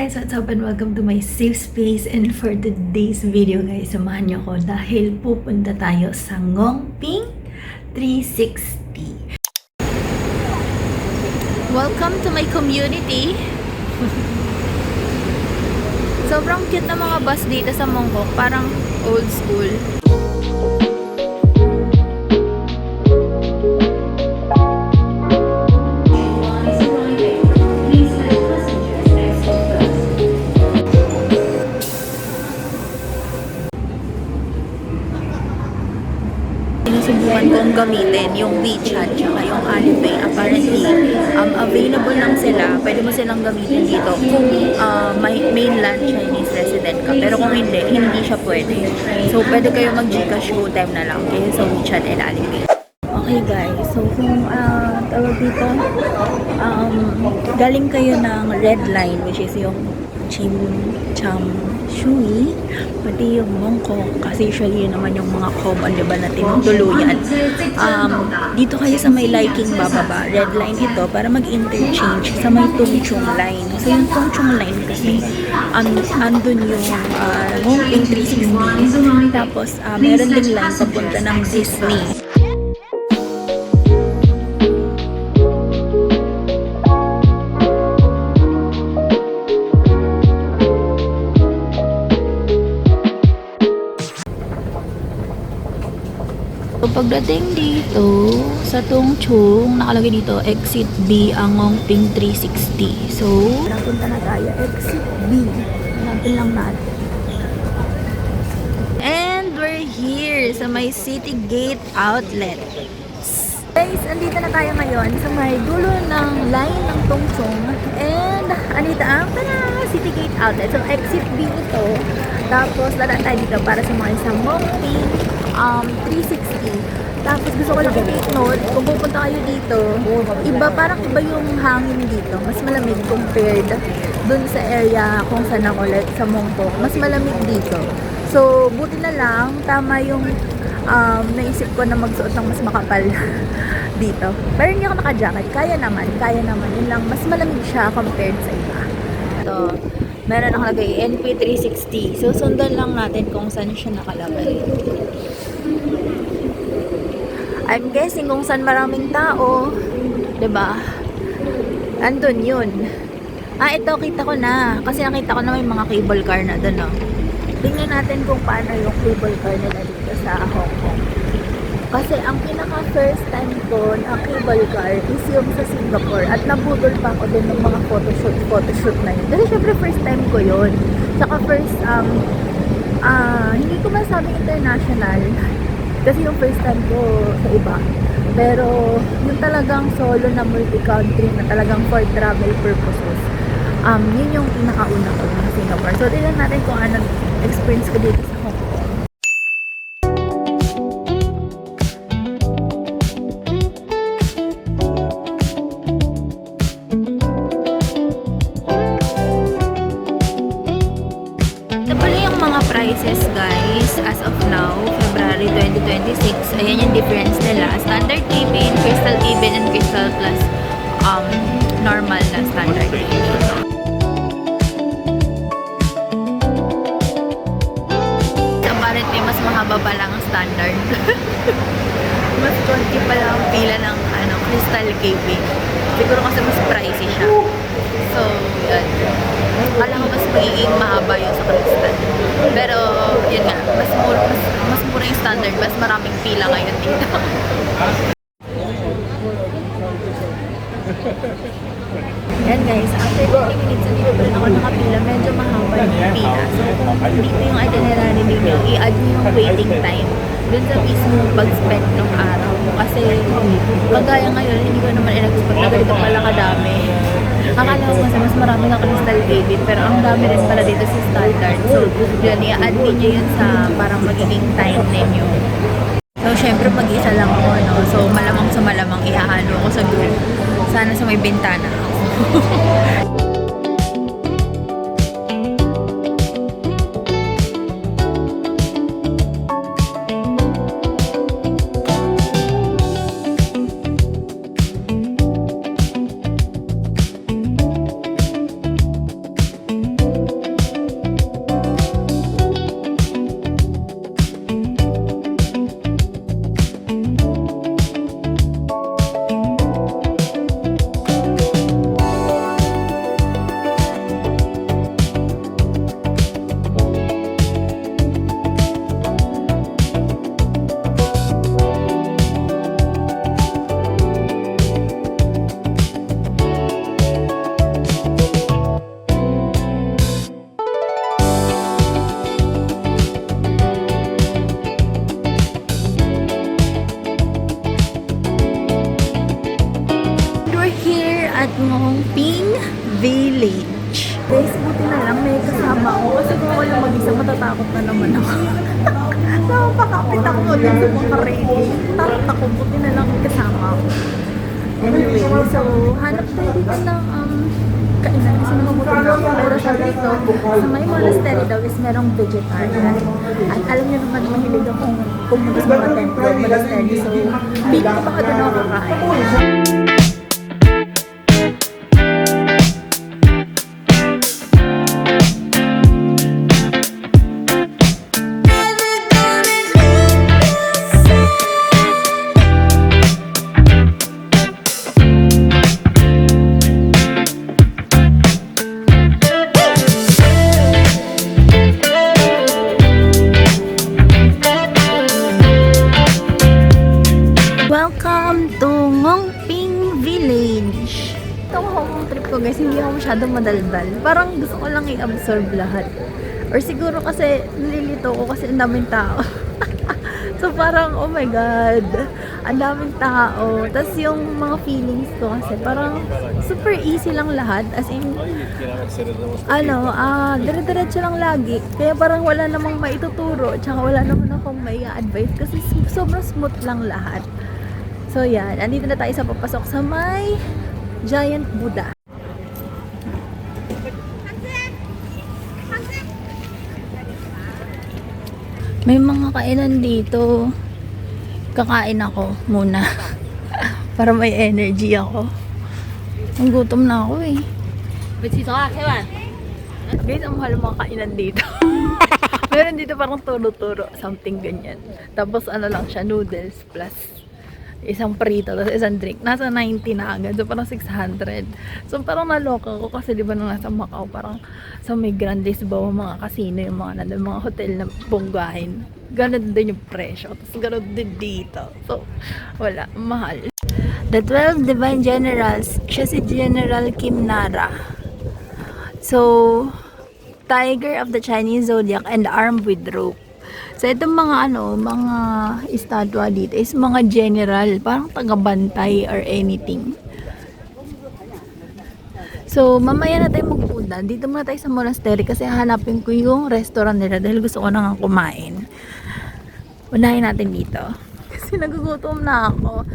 guys, what's up and welcome to my safe space. And for today's video guys, samahan niyo ko dahil pupunta tayo sa Ngongping 360. Welcome to my community. Sobrang cute na mga bus dito sa Mongkok, parang old school. Sinusubukan kong gamitin yung WeChat tsaka yung Alipay. Apparently, available lang sila. Pwede mo silang gamitin dito kung may mainland Chinese resident ka. Pero kung hindi siya pwede. So, pwede kayo mag-Gcash time na lang kayo sa WeChat and Alipay. Okay guys, so kung tawag dito, galing kayo ng red line, which is yung Chim Cham Shui, pati yung Mongkok, kasi usually yun naman yung mga common, diba, na tinutuluyan. Dito kayo sa may Liking bababa, red line ito, para mag-interchange sa may Tungchung line. So yung Tungchung line kasi, andun yung Ngongping 360, tapos meron ding line papunta ng Disney. So, pagdating dito sa Tungchung, nakalagay dito exit B ang Ngongping 360. So, napunta na tayo exit B. Hanapin lang natin. And we're here sa may City Gate Outlet. Guys, andito na tayo ngayon sa may dulo ng line ng Tungchung. And andito ang City Gate Outlet. So, exit B ito. Tapos, dadaan tayo dito para sa mga isang Ngongping 360. Tapos gusto ko lang i-take note, kung pupunta kayo dito, parang iba yung hangin dito. Mas malamig compared dun sa area kung saan ako, like sa Mongkok. Mas malamig dito. So, buti na lang, tama yung naisip ko na magsuot ng mas makapal dito. Pero hindi ako naka-jacket. Kaya naman. Yun lang, mas malamig siya compared sa iba. Ito, meron nakalagay NP360. So, sundan lang natin kung saan siya nakalagay. I'm guessing kung saan maraming tao, 'di ba? Andun yun. Ito, kita ko na. Kasi nakita ko na may mga cable car na doon, no? Tingnan natin kung paano yung cable car nila dito sa Hong Kong. Kasi ang pinaka first time ko na cable car is yung sa Singapore. At nabudol pa ako din ng mga photoshoot na yun. Kasi syempre first time ko yun. Saka first, hindi ko masabing international. Kasi yung first time ko sa iba. Pero yung talagang solo na multi-country na talagang for travel purposes, yun yung pinakauna ko ng Singapore. So, tignan natin kung anong experience ko dito sa Hong Kong. Ito pala yung mga prices guys as of now. February 2026. Ayan yung difference nila. Standard cabin, Crystal cabin, and Crystal plus normal na standard cabin. Apparently, mas mahaba pa lang ang standard. Mas konti pa lang ang pila ng Crystal cabin. Siguro kasi mas pricey siya. So, yun. Kala ko mas magiging mahaba yung sa Crystal. Pero, yun nga, mas mura yung standard, mas maraming pila ngayon dito. Yan guys, after 20 minutes, hindi pa rin ako nakapila. Medyo mahaba yung pila. So, kung dito yung itinerary ninyo, i-add nyo yung waiting time dun sa mismo pag-spend ng araw. Kasi, kagaya ngayon, hindi ko naman in-expect na ganito pala kadami. Akala ko kasi mas marami ng Crystal cabin, pero ang dami rin pala dito sa standard. So, yun, i-add ninyo yun sa parang magiging time ninyo. So, syempre mag-isa lang ako, no? So, malamang sa malamang ihahalo ko sa group. Sana sa may bintana ako. natatakot na naman ako. Napakapit ako ulit sa mga ready. Takot ako, buti na lang kasama ako. Anyway, so hanap tayo dito ng kainan kasi namamutin na ako. Pero sabi dito, sa may monastery daw is merong vegetarian. At alam niyo naman, mahilig akong pumunta sa mga templo, monastery. So, feeling ko baka doon ako kakain. Welcome to Ngongping Village. Itong Hong Kong trip ko guys, hindi ako masyadong madaldal. Parang gusto ko lang i-absorb lahat. Or siguro kasi nalilito ko kasi ang daming tao. So parang oh my god, ang daming tao. Tapos yung mga feelings ko kasi parang super easy lang lahat. As in, dire-diretso lang lagi. Kaya parang wala namang maituturo. Tsaka wala naman akong mai-advise kasi sobrang smooth lang lahat. So yan, andito na tayo sa papasok sa may Giant Buddha. May mga kainan dito. Kakain ako muna. Para may energy ako. Ang gutom na ako eh. Guys, ang mahal mga kainan dito. Meron dito parang turo-turo. Something ganyan. Tapos ano lang siya, noodles plus isang prito, tapos isang drink. Nasa 90 na agad. So, parang 600. So, parang naloka ko kasi di ba nung nasa Macau, parang sa may Grand Lisboa, mga casino, yung mga nandun, mga hotel na bonggahin. Ganun din yung presyo. Tapos, ganun din dito. So, wala. Mahal. The 12 Divine Generals, siya si General Kim Nara. So, Tiger of the Chinese Zodiac and armed with rope. So, itong mga mga estatwa dito is mga general, parang taga-bantay or anything. So, mamaya na tayo magpunta. Dito muna tayo sa monastery kasi hanapin ko yung restaurant nila dahil gusto ko na nga kumain. Unahin natin dito. Kasi nagugutom na ako.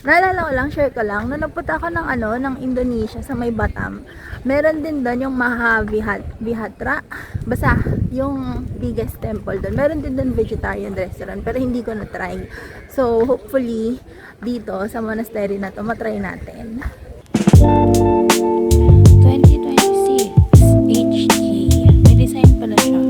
Naalala ko lang, share ko lang, nung nagpunta ako ng Indonesia sa may Batam, meron din doon yung Mahavihatra, basta yung biggest temple doon. Meron din doon vegetarian restaurant, pero hindi ko na-try. So, hopefully, dito sa monastery na to, matry natin. 2026 HD. May design pala siya.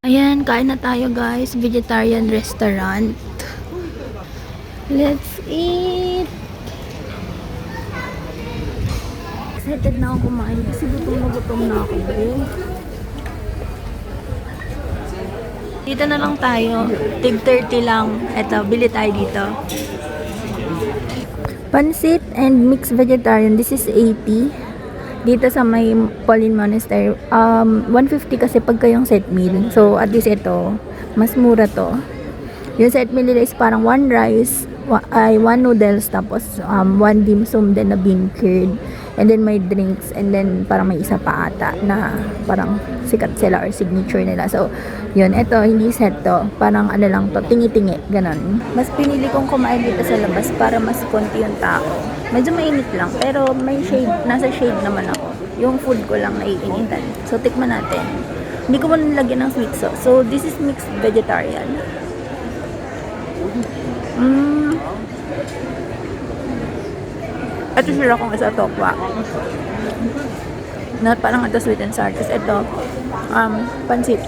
Ayan, kain na tayo guys. Vegetarian restaurant. Let's eat! Excited na ako kumain kasi gutom na ako. Dito na lang tayo. Tig 30 lang. Eto, bili tayo dito. Pansit and mixed vegetarian. This is 80. Dito sa may Pauline Monastery, 150 kasi pagka yung set meal. So, at least ito, mas mura to. Yung set meal nila is parang 1 rice, 1 noodles, tapos 1 dim sum, then na bean curd, and then may drinks, and then parang may isa pa ata na parang sikat sila or signature nila. So, yun, ito, hindi set to. Parang ano lang to, tingi-tingi, ganon. Mas pinili kong kumain dito sa labas para mas konti yung tao. Medyo mainit lang, pero may shade, nasa shade naman ako. Yung food ko lang naiinitan. So, tikman natin. Hindi ko muna nilagyan ng sweet sauce. So, this is mixed vegetarian. Ito sila kung isa tokwa. Na parang ito sweet and sour. Tapos ito, pansit.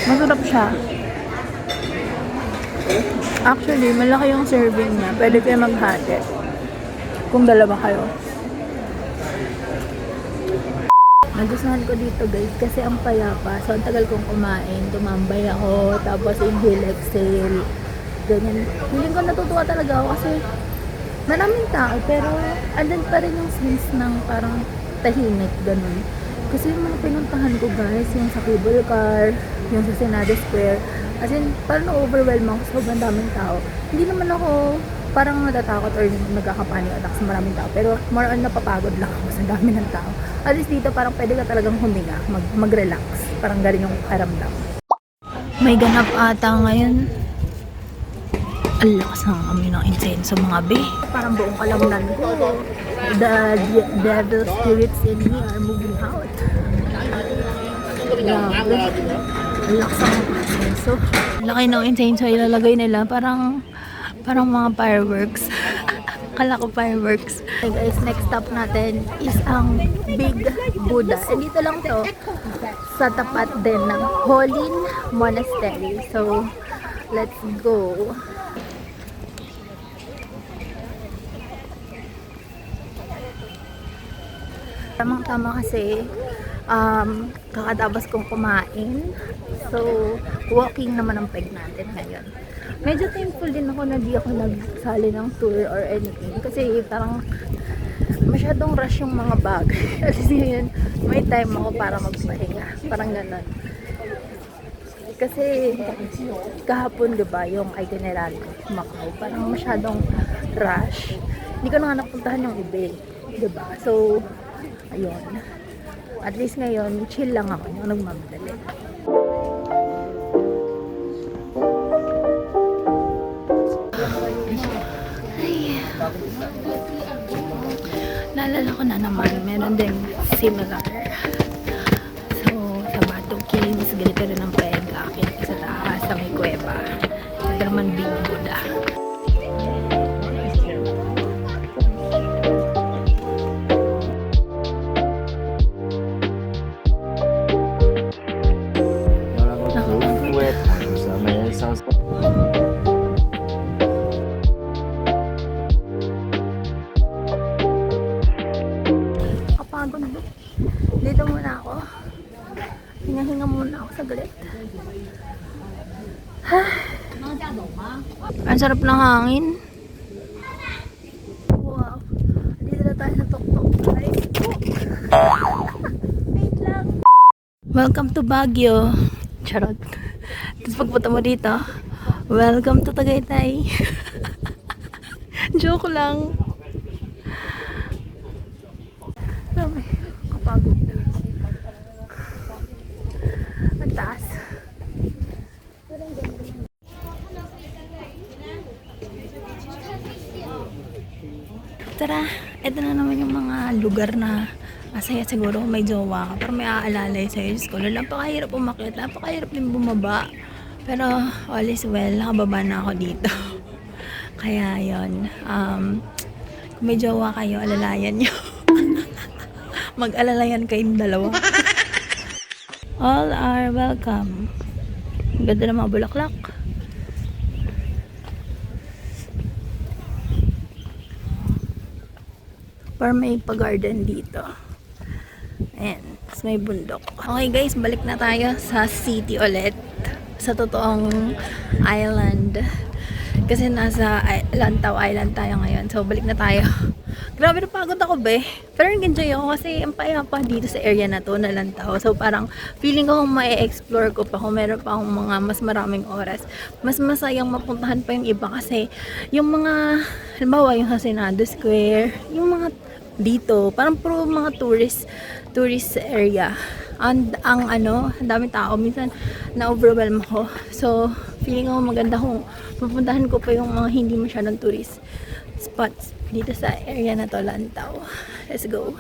Masarap siya. Actually, malaki yung serving niya. Pwede kayo maghati. Kung dalawa kayo. Nagustuhan ko dito guys kasi ang payapa. So ang tagal kong kumain, tumambay ako, tapos inhale, exhale, ganyan. Feeling ko natutuwa talaga ako kasi maraming tao pero andun pa rin yung sense ng parang tahimik, ganun. Kasi yung mga pinuntahan ko guys, yung sa cable car, yung sa Senado Square, as in parang na-overwhelm ako sa sobrang daming tao. Hindi naman ako parang natatakot or nagkakapanic attack sa maraming tao, pero more on napapagod lang ako sa dami ng tao. At least dito parang pwede ka talagang huminga, mag-relax, parang galing yung karamdam. May ganap ata ngayon. Ang lakas ng amoy ng incense mga be. Parang buong kalamnan ko. The devil spirits in me are moving out. Grabe. Ang lakas ng incense. Laki ng incense ilalagay nila. Parang mga fireworks. Kala ko fireworks. Okay guys, next stop natin is ang Big Buddha. And dito lang to sa tapat din ng Holin Monastery. So, let's go. Tamang-tama kasi kakatapos kong kumain. So, walking naman ang peg natin ngayon. Medyo thankful din ako na di ako nagsali ng tour or anything. Kasi parang masyadong rush yung mga bagay. Kasi yun, may time ako para magpahinga. Parang ganon. Kasi kahapon diba yung itinerary Macau, parang masyadong rush. Hindi ko na nga napuntahan yung iba, diba? So, ayun. At least ngayon, chill lang ako yung nagmamadali. Ay. Naalala ko na naman, meron din similar. So, sa Bato Kings, ganito rin ang pega. Akin sa taas, sa may kuweba. Ito naman Big Buddha. Kapagod. Dito muna ako. Hinga-hinga muna ako saglit. Ang sarap ng hangin. Wow. Dito na tayo sa tuktok. Wait lang. Welcome to Baguio. Charot. Tapos pagpunta mo dito, welcome to Tagaytay. Joke lang. Kapagod. Ang taas. Tara, ito na naman yung mga lugar na masaya siguro kung may jowa ka. Pero may aalalay sa'yo. Diyos ko, napakahirap umakyat, napakahirap din bumaba. Pero all is well, nakababa na ako dito. Kaya yon, kung may jowa kayo, alalayan nyo. Mag-alalayan kayong dalawa. All are welcome. Ang ganda ng mga bulaklak. Para may pa-garden dito. Ayan. Tapos may bundok. Okay guys, balik na tayo sa city ulit. Sa totoong island. Kasi nasa Lantaw Island tayo ngayon. So, balik na tayo. Grabe na pagod ako be. Pero nag-enjoy ako kasi ang payapa dito sa area na to na Lantaw. So, parang feeling ko kung ma-explore ko pa, kung meron pa akong mga mas maraming oras, mas masayang mapuntahan pa yung iba kasi yung mga, halimbawa yung sa Senado Square, yung mga dito, parang puro mga tourist area. Ang daming tao, minsan na-overwhelm ako. So, feeling ko maganda kung pupuntahan ko pa yung mga hindi masyadong tourist spots dito sa area na to, Lantaw. Let's go.